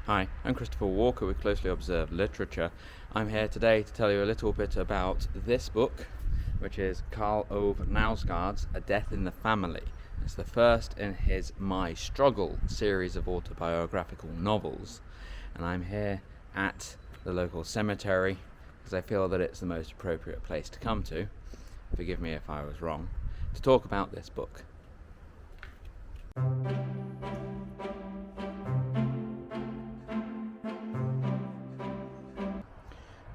Hi, I'm Christopher Walker with Closely Observed Literature. I'm here today to tell you a little bit about this book, which is Karl Ove Knausgaard's A Death in the Family. It's the first in his My Struggle series of autobiographical novels, and I'm here at the local cemetery because I feel that it's the most appropriate place to come to, forgive me if I was wrong, to talk about this book.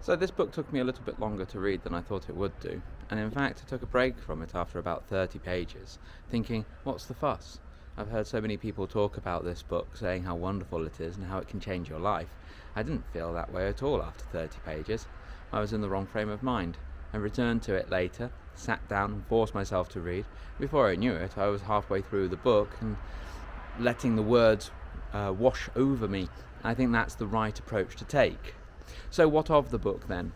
So this book took me a little bit longer to read than I thought it would do, and in fact I took a break from it after about 30 pages, thinking, what's the fuss? I've heard so many people talk about this book, saying how wonderful it is and how it can change your life. I didn't feel that way at all after 30 pages. I was in the wrong frame of mind. I returned to it later, sat down and forced myself to read. Before I knew it, I was halfway through the book and letting the words wash over me. I think that's the right approach to take. So what of the book then?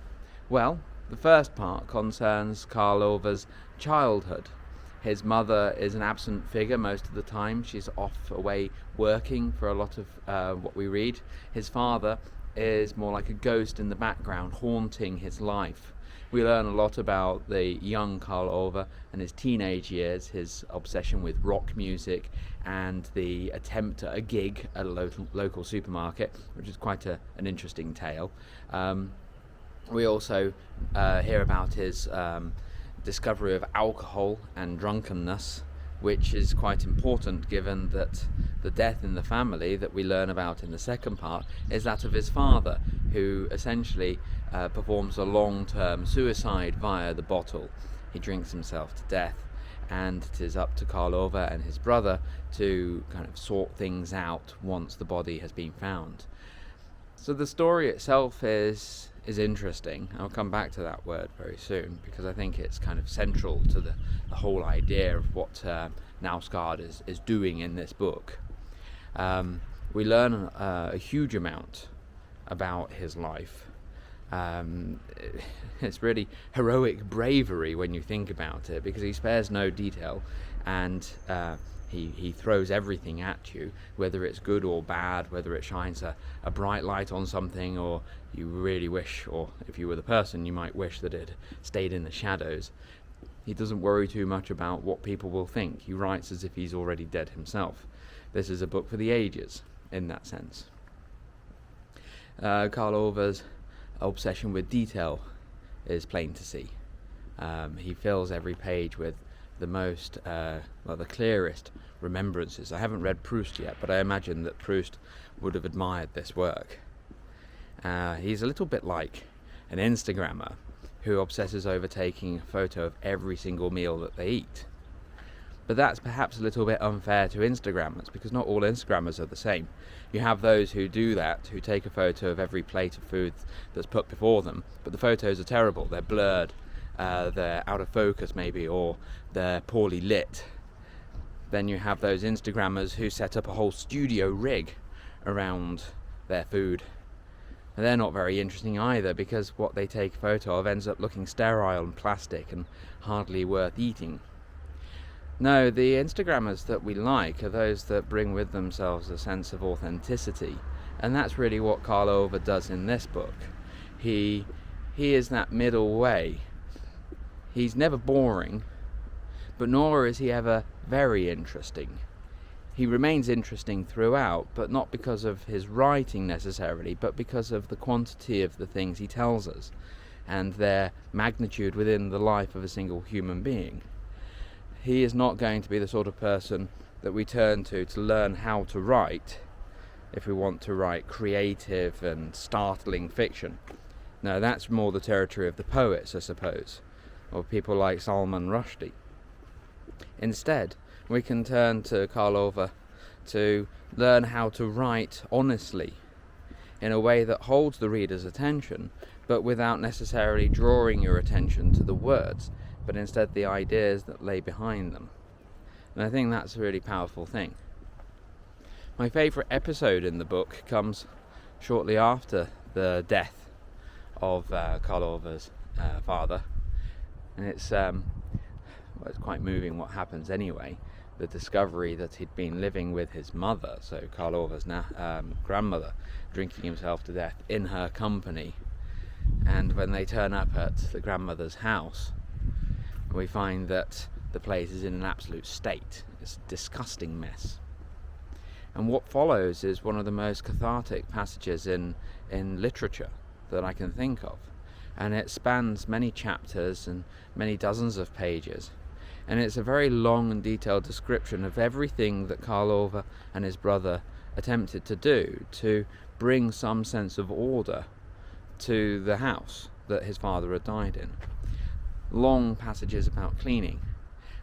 Well, the first part concerns Karl Ove's childhood. His mother is an absent figure most of the time. She's off away working for a lot of what we read. His father is more like a ghost in the background, haunting his life. We learn a lot about the young Karl Ove and his teenage years, his obsession with rock music and the attempt at a gig at a local supermarket, which is quite an interesting tale. We also hear about his discovery of alcohol and drunkenness, which is quite important given that the death in the family that we learn about in the second part is that of his father, who essentially performs a long-term suicide via the bottle. He drinks himself to death, and it is up to Karl Ove and his brother to kind of sort things out once the body has been found. So the story itself is interesting. I'll come back to that word very soon because I think it's kind of central to the whole idea of what Knausgaard is doing in this book. We learn a huge amount about his life. It's really heroic bravery when you think about it, because he spares no detail, and he throws everything at you, whether it's good or bad, whether it shines a bright light on something, or you really wish, or if you were the person, you might wish that it stayed in the shadows. He doesn't worry too much about what people will think. He writes as if he's already dead himself. This is a book for the ages, in that sense. Karl Ove's obsession with detail is plain to see. He fills every page with the most, the clearest remembrances. I haven't read Proust yet, but I imagine that Proust would have admired this work. He's a little bit like an Instagrammer who obsesses over taking a photo of every single meal that they eat. But that's perhaps a little bit unfair to Instagrammers, because not all Instagrammers are the same. You have those who do that, who take a photo of every plate of food that's put before them, but the photos are terrible. They're blurred, they're out of focus maybe, or they're poorly lit. Then you have those Instagrammers who set up a whole studio rig around their food. And they're not very interesting either, because what they take a photo of ends up looking sterile and plastic and hardly worth eating. No, the Instagrammers that we like are those that bring with themselves a sense of authenticity, and that's really what Karl Ove does in this book. He is that middle way. He's never boring, but nor is he ever very interesting. He remains interesting throughout, but not because of his writing necessarily, but because of the quantity of the things he tells us, and their magnitude within the life of a single human being. He is not going to be the sort of person that we turn to learn how to write if we want to write creative and startling fiction. No, that's more the territory of the poets, I suppose, or people like Salman Rushdie. Instead, we can turn to Karl Ove to learn how to write honestly, in a way that holds the reader's attention, but without necessarily drawing your attention to the words, but instead the ideas that lay behind them. And I think that's a really powerful thing. My favourite episode in the book comes shortly after the death of Karl Ove's father, and it's quite moving what happens anyway. the discovery that he'd been living with his mother, so Karl Orve's grandmother, drinking himself to death in her company. And when they turn up at the grandmother's house, we find that the place is in an absolute state. It's a disgusting mess. And what follows is one of the most cathartic passages in literature that I can think of. And it spans many chapters and many dozens of pages. And it's a very long and detailed description of everything that Karl Orve and his brother attempted to do to bring some sense of order to the house that his father had died in. Long passages about cleaning.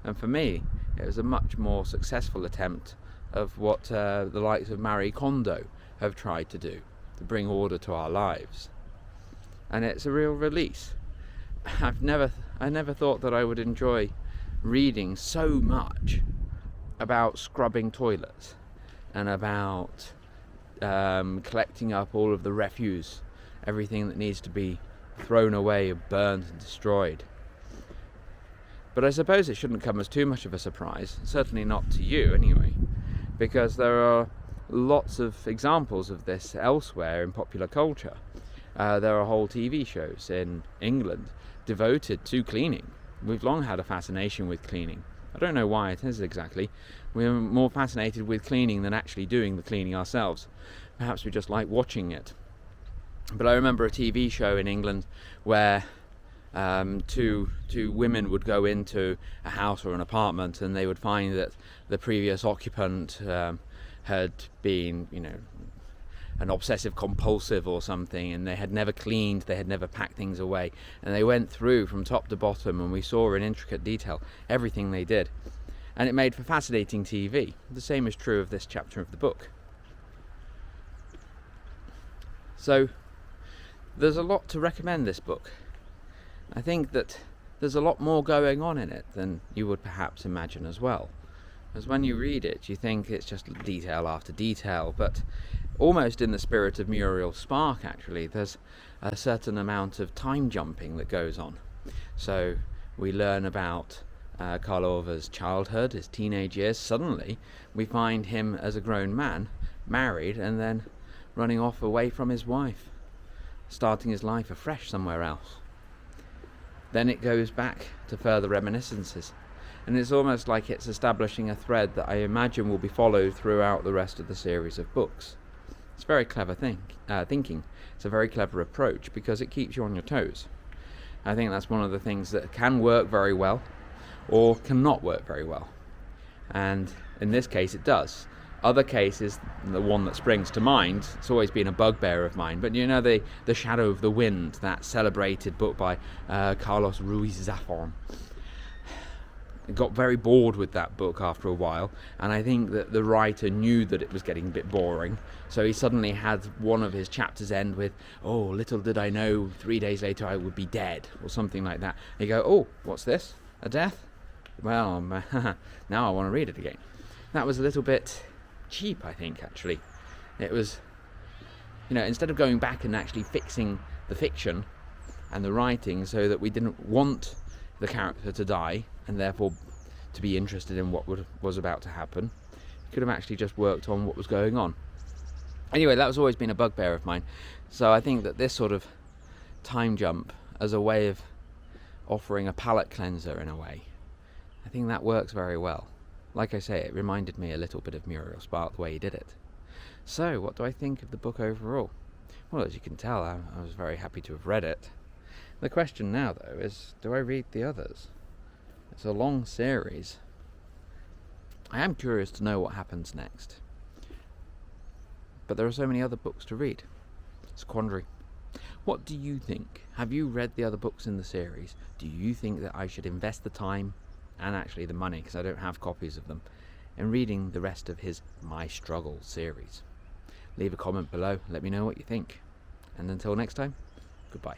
And for me, it was a much more successful attempt of what the likes of Marie Kondo have tried to do, to bring order to our lives. And it's a real release. I never thought that I would enjoy reading so much about scrubbing toilets and about collecting up all of the refuse, everything that needs to be thrown away, burnt and destroyed. But I suppose it shouldn't come as too much of a surprise, certainly not to you anyway, because there are lots of examples of this elsewhere in popular culture. There are whole TV shows in England devoted to cleaning. We've long had a fascination with cleaning. I don't know why it is exactly. We're more fascinated with cleaning than actually doing the cleaning ourselves. Perhaps we just like watching it. But I remember a TV show in England where two women would go into a house or an apartment, and they would find that the previous occupant had been, an obsessive compulsive or something, and they had never cleaned, they had never packed things away, and they went through from top to bottom, and we saw in intricate detail everything they did, and it made for fascinating TV. The same is true of this chapter of the book. So there's a lot to recommend this book. I think that there's a lot more going on in it than you would perhaps imagine as well. Because when you read it, you think it's just detail after detail, but almost in the spirit of Muriel Spark, actually, there's a certain amount of time jumping that goes on. So we learn about Karl Orve's childhood, his teenage years. Suddenly, we find him as a grown man, married, and then running off away from his wife, starting his life afresh somewhere else. Then it goes back to further reminiscences, and it's almost like it's establishing a thread that I imagine will be followed throughout the rest of the series of books. It's very clever thinking. It's a very clever approach because it keeps you on your toes. I think that's one of the things that can work very well or cannot work very well, and in this case it does. Other cases, the one that springs to mind, it's always been a bugbear of mine, but the Shadow of the Wind, that celebrated book by Carlos Ruiz Zafón. I got very bored with that book after a while, and I think that the writer knew that it was getting a bit boring, so he suddenly had one of his chapters end with, "Oh, little did I know, 3 days later I would be dead," or something like that. And you go, "Oh, what's this? A death? Well, now I want to read it again." That was a little bit cheap, I think, actually. It was, instead of going back and actually fixing the fiction and the writing so that we didn't want the character to die and therefore to be interested in what was about to happen, you could have actually just worked on what was going on. Anyway, that has always been a bugbear of mine, so I think that this sort of time jump as a way of offering a palate cleanser in a way, I think that works very well. Like I say, it reminded me a little bit of Muriel Spark, the way he did it. So, what do I think of the book overall? Well, as you can tell, I was very happy to have read it. The question now, though, is, do I read the others? It's a long series. I am curious to know what happens next. But there are so many other books to read. It's a quandary. What do you think? Have you read the other books in the series? Do you think that I should invest the time and actually the money, because I don't have copies of them, in reading the rest of his My Struggle series? Leave a comment below, let me know what you think. And until next time, goodbye.